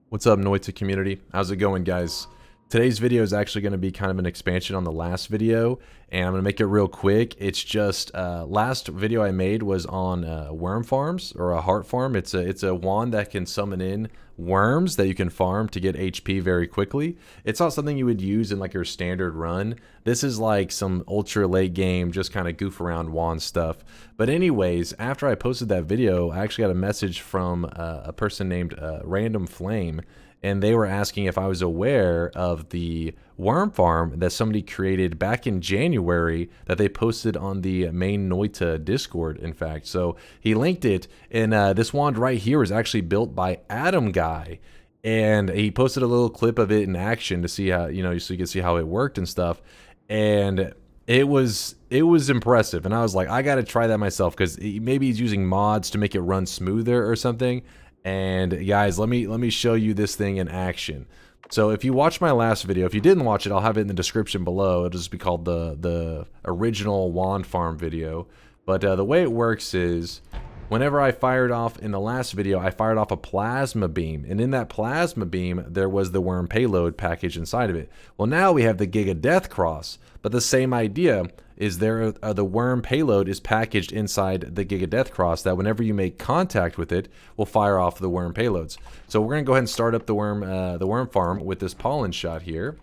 What's up, Noita community? How's it going, guys? Today's video is actually going to be kind of an expansion on the last video, and I'm going to make it real quick. It's just last video I made was on worm farms, or a heart farm. It's a wand that can summon in worms that you can farm to get HP very quickly. It's not something you would use in like your standard run. This is like some ultra late game, just kind of goof around wand stuff. But anyways, after I posted that video, I actually got a message from a person named Random Flame, and they were asking if I was aware of the worm farm that somebody created back in January that they posted on the main Noita Discord, in fact. So he linked it, and this wand right here is actually built by AtomGuy, and he posted a little clip of it in action to see how, so you can see how it worked and stuff. And it was impressive, and I was like, I gotta try that myself, because maybe he's using mods to make it run smoother or something. And guys, let me show you this thing in action. So if you watched my last video, if you didn't watch it, I'll have it in the description below. It'll just be called the original wand farm video. But the way it works is, whenever I fired off in the last video, I fired off a plasma beam, and in that plasma beam there was the worm payload package inside of it. Well, now we have the Giga Death Cross, but the same idea is the worm payload is packaged inside the Giga Death Cross, that whenever you make contact with it, will fire off the worm payloads. So we're gonna go ahead and start up the worm farm with this pollen shot here.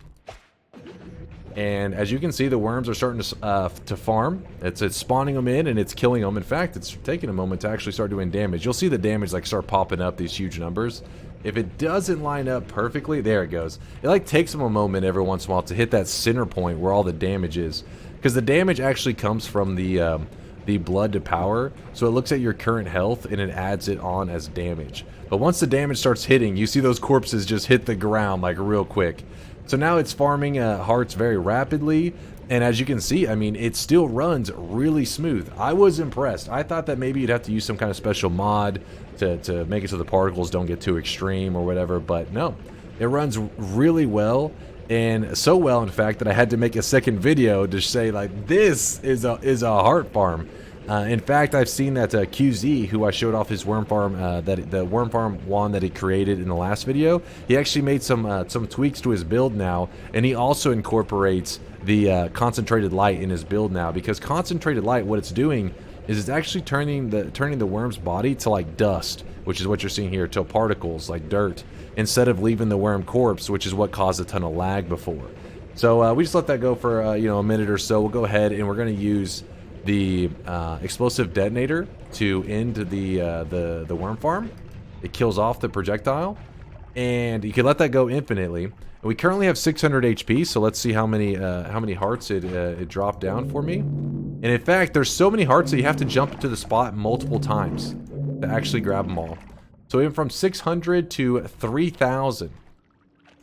And as you can see, the worms are starting to farm. It's spawning them in, and it's killing them. In fact, it's taking a moment to actually start doing damage. You'll see the damage like start popping up, these huge numbers. If it doesn't line up perfectly, there it goes. It like takes them a moment every once in a while to hit that center point where all the damage is, because the damage actually comes from the blood to power. So it looks at your current health and it adds it on as damage. But once the damage starts hitting, you see those corpses just hit the ground like real quick. So now it's farming hearts very rapidly, and as you can see, I mean, it still runs really smooth. I was impressed. I thought that maybe you'd have to use some kind of special mod to make it so the particles don't get too extreme or whatever, but no. It runs really well, and so well, in fact, that I had to make a second video to say, like, this is a heart farm. In fact, I've seen that QZ, who I showed off his worm farm, the worm farm wand that he created in the last video, he actually made some tweaks to his build now, and he also incorporates the concentrated light in his build now, because concentrated light, what it's doing is it's actually turning the worm's body to like dust, which is what you're seeing here, to particles like dirt, instead of leaving the worm corpse, which is what caused a ton of lag before. So we just let that go for a minute or so. We'll go ahead and we're going to use the explosive detonator to end the worm farm. It kills off the projectile, and you can let that go infinitely. And we currently have 600 HP, so let's see how many hearts it dropped down for me. And in fact, there's so many hearts that you have to jump to the spot multiple times to actually grab them all. So we went from 600 to 3,000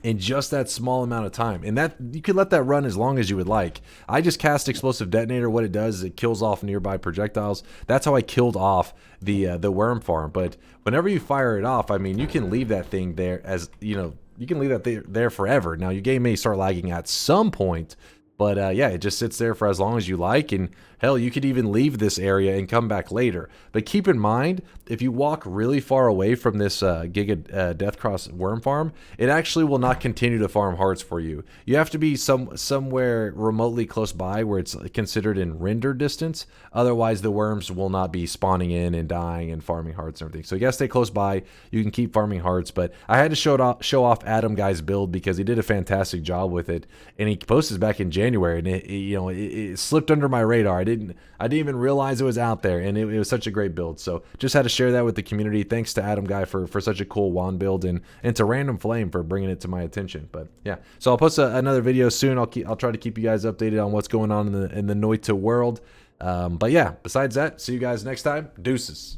in just that small amount of time, and that you could let that run as long as you would like. I just cast explosive detonator. What it does is it kills off nearby projectiles. That's how I killed off the worm farm. But whenever you fire it off, I mean, you can leave that thing there as you can leave that there forever. Now your game may start lagging at some point, but yeah, it just sits there for as long as you like, and hell, you could even leave this area and come back later. But keep in mind, if you walk really far away from this Giga Death Cross worm farm, it actually will not continue to farm hearts for you. You have to be somewhere remotely close by where it's considered in render distance. Otherwise, the worms will not be spawning in and dying and farming hearts and everything. So you gotta stay close by. You can keep farming hearts, but I had to show off AtomGuy's build because he did a fantastic job with it, and he posted back in January, and it slipped under my radar. I didn't even realize it was out there, and it was such a great build. So just had to share that with the community. Thanks to AtomGuy for such a cool wand build, and to Random Flame for bringing it to my attention. But yeah, so I'll post another video soon. I'll try to keep you guys updated on what's going on in the Noita world. But yeah, besides that, see you guys next time. Deuces.